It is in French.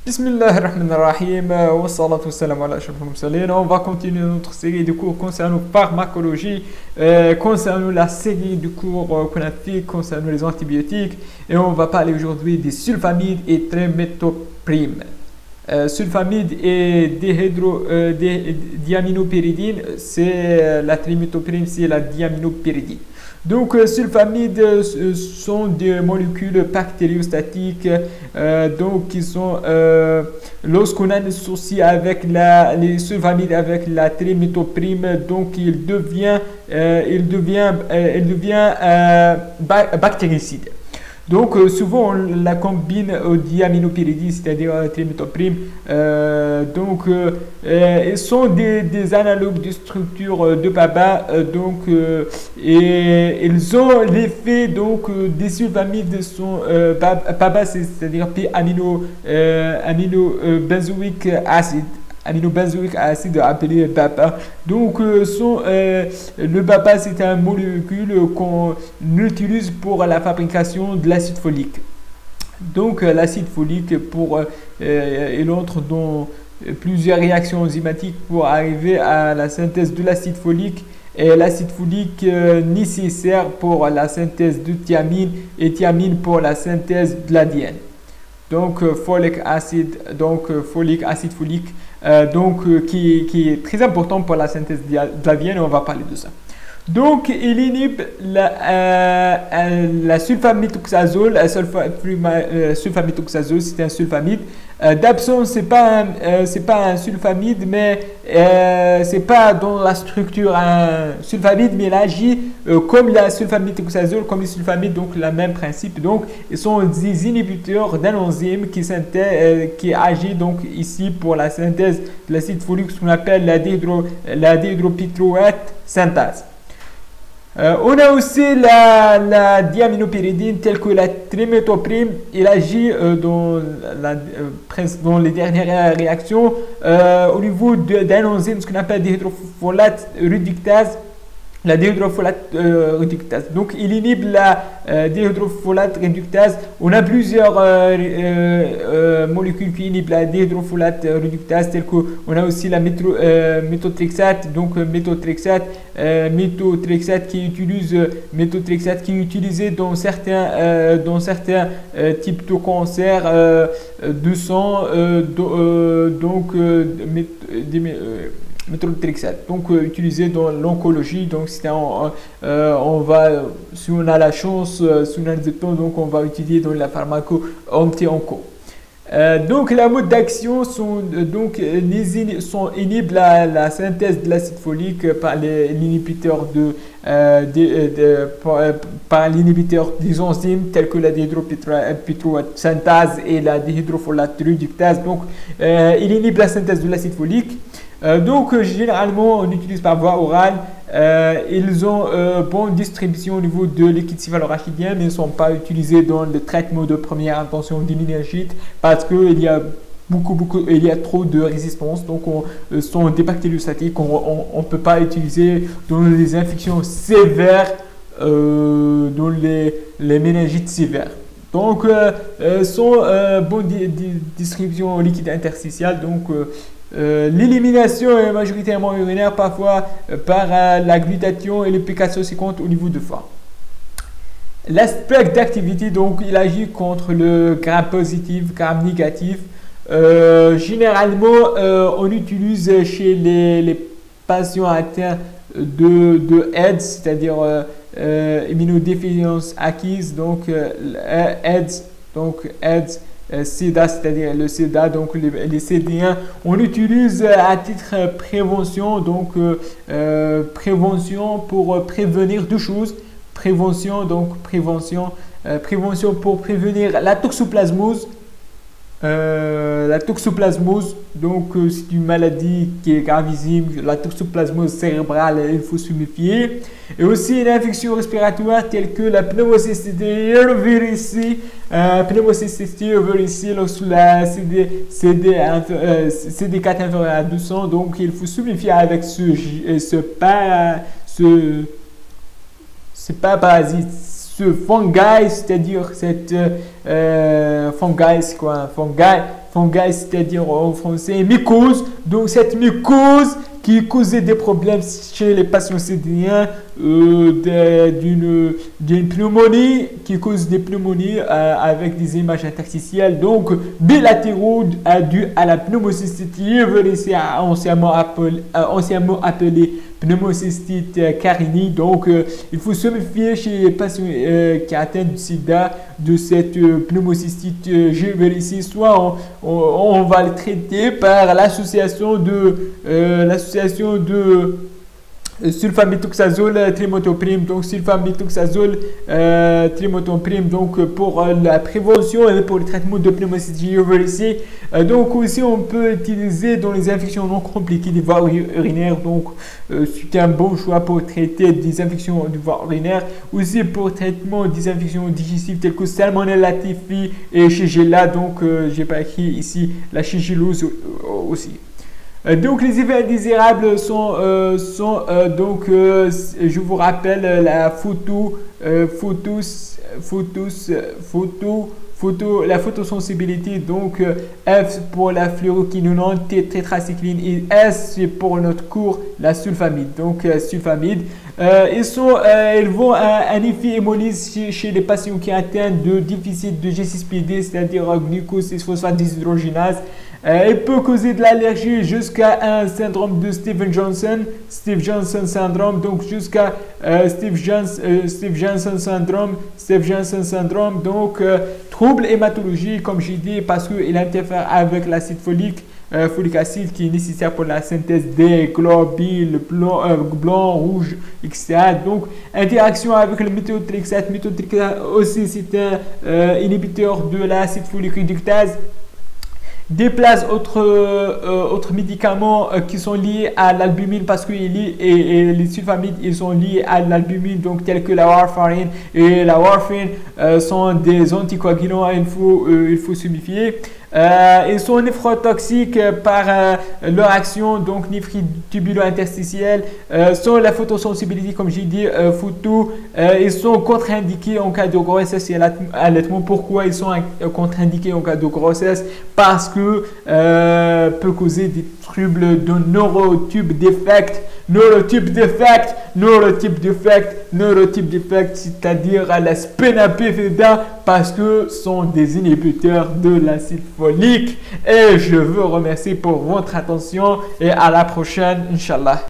Bismillahirrahmanirrahim, wa salatu wassalam ala ashrafil mursalin. On va continuer notre série de cours concernant pharmacologie, concernant la série de cours qu'on a fait concernant les antibiotiques. Et on va parler aujourd'hui des sulfamides et trimethoprim. Sulfamide et diaminopyridine, c'est la trimethoprim, c'est la diaminopyridine. Donc, sulfamides sont des molécules bactériostatiques, donc qui sont, lorsqu'on associe avec les sulfamides avec la trimethoprim, donc il devient bactéricide. Donc, souvent, on la combine au diaminopyridine, c'est-à-dire trimethoprim. Ils sont des analogues de structure de PABA. Et ils ont l'effet des sulfamides sont PABA, c'est-à-dire aminobenzoïque acide. Aminobenzoïque acide appelé BABA. Donc, le BABA, c'est une molécule qu'on utilise pour la fabrication de l'acide folique. Donc, l'acide folique, il entre dans plusieurs réactions enzymatiques pour arriver à la synthèse de l'acide folique. Et l'acide folique nécessaire pour la synthèse de thiamine et thiamine pour la synthèse de l'ADN. Donc, folic acid folique, qui est très important pour la synthèse de l'ADN, et on va parler de ça. Donc, il inhibe la sulfaméthoxazole. Sulfaméthoxazole, c'est un sulfamide. D'absence, c'est pas un sulfamide, mais c'est pas dans la structure un sulfamide, mais il agit comme la sulfaméthoxazole, comme les sulfamides, donc le même principe. Donc, ils sont des inhibiteurs d'un enzyme qui agit donc ici pour la synthèse de l'acide folique, ce qu'on appelle la dihydropyruvate synthase. On a aussi la diaminopyridine, telle que la trimethoprim. Il agit dans les dernières réactions au niveau d'un enzyme, ce qu'on appelle dihydrofolate réductase. La dihydrofolate réductase. Donc, il inhibe la dihydrofolate réductase. On a plusieurs molécules qui inhibent la dihydrofolate réductase, telles que on a aussi la méthotrexate. Donc, méthotrexate qui est utilisé dans certains types de cancers de sang. Méthotrexate, donc utilisé dans l'oncologie. Donc, si on a la chance, si on a le temps, donc on va utiliser dans la pharmaco anti-onco. Donc, la mode d'action inhibe la synthèse de l'acide folique par l'inhibiteur des enzymes tels que la dihydropyruvate synthase et la dihydrofolate réductase. Donc, il inhibe la synthèse de l'acide folique. Généralement, on utilise par voie orale. Ils ont bonne distribution au niveau de liquide céphalorachidien, mais ils ne sont pas utilisés dans le traitement de première intention des méningites parce qu'il y a il y a trop de résistance. Donc, sont des bactériostatiques. On ne peut pas utiliser dans les infections sévères, dans les méningites sévères. Donc, sont bonne distribution liquide interstitielle. Donc, l'élimination est majoritairement urinaire, parfois par la glutathion et l'application séquente au niveau de foie. L'aspect d'activité, donc, il agit contre le gram positif, gram négatif. Généralement, on utilise chez les patients atteints de AIDS, c'est-à-dire immunodéficience acquise, donc AIDS, SIDA, c'est-à-dire le SIDA, donc les CD1, on l'utilise à titre prévention, donc prévention pour prévenir deux choses. Prévention pour prévenir la toxoplasmose. Donc c'est une maladie qui est gravissime, la toxoplasmose cérébrale, il faut se méfier. Et aussi une infection respiratoire telle que la pneumocystis oviricée, lorsque la CD4 inférieur à 200. Donc, il faut se méfier avec ce parasite ce fungi, c'est-à-dire cette fungi, c'est quoi? Fungi, c'est-à-dire en français mycose. Donc cette mycose qui causait des problèmes chez les patients syriens, d'une pneumonie, qui cause des pneumonies avec des images interstitielles, donc bilatéraux dû à la pneumocystite uvulaire, anciennement appelée pneumocystite carinii. Donc il faut se méfier chez les patients qui atteignent du sida de cette pneumocystite uvulaire. Soit on va le traiter par l'association de sulfaméthoxazole trimethoprim, donc sulfaméthoxazole trimethoprim, donc pour la prévention et pour le traitement de pneumocystite uvulaire. Donc aussi on peut utiliser dans les infections non compliquées des voies urinaires, donc c'est un bon choix pour traiter des infections du voie urinaire, aussi pour traitement des infections digestives telles que Salmonella typhi et Shigella, donc j'ai pas écrit ici la Shigellose aussi. Donc les effets indésirables sont donc je vous rappelle la la photosensibilité, donc F pour la fluoroquinone, tétracycline et S pour notre cours la sulfamide. Donc sulfamide, ils vont un effet hémolyse chez les patients qui atteignent de déficit de G6PD, c'est-à-dire glucose 6-phosphate deshydrogénase. Il peut causer de l'allergie jusqu'à un syndrome de Steve Johnson syndrome, donc jusqu'à Steve Johnson syndrome, donc trouble hématologique comme j'ai dit parce qu'il interfère avec l'acide folique acide qui est nécessaire pour la synthèse des globules blancs, rouges, etc. Donc, interaction avec le méthotrexate. Méthotrexate aussi, c'est un inhibiteur de l'acide folique réductase. Déplace autres médicaments qui sont liés à l'albumine parce que les sulfamides ils sont liés à l'albumine, donc tels que la warfarine et la warfarine sont des anticoagulants, il faut se méfier. Ils sont néphrotoxiques par leur action, donc néphrite tubulo-interstitielle, sont la photosensibilité comme j'ai dit, ils sont contre-indiqués en cas de grossesse et allaitement. Pourquoi ils sont contre-indiqués en cas de grossesse? Parce que peut causer des troubles de neurotube défect, c'est-à-dire la spenapifida, parce que sont des inhibiteurs de l'acide folique. Et je vous remercie pour votre attention et à la prochaine, Inch'Allah.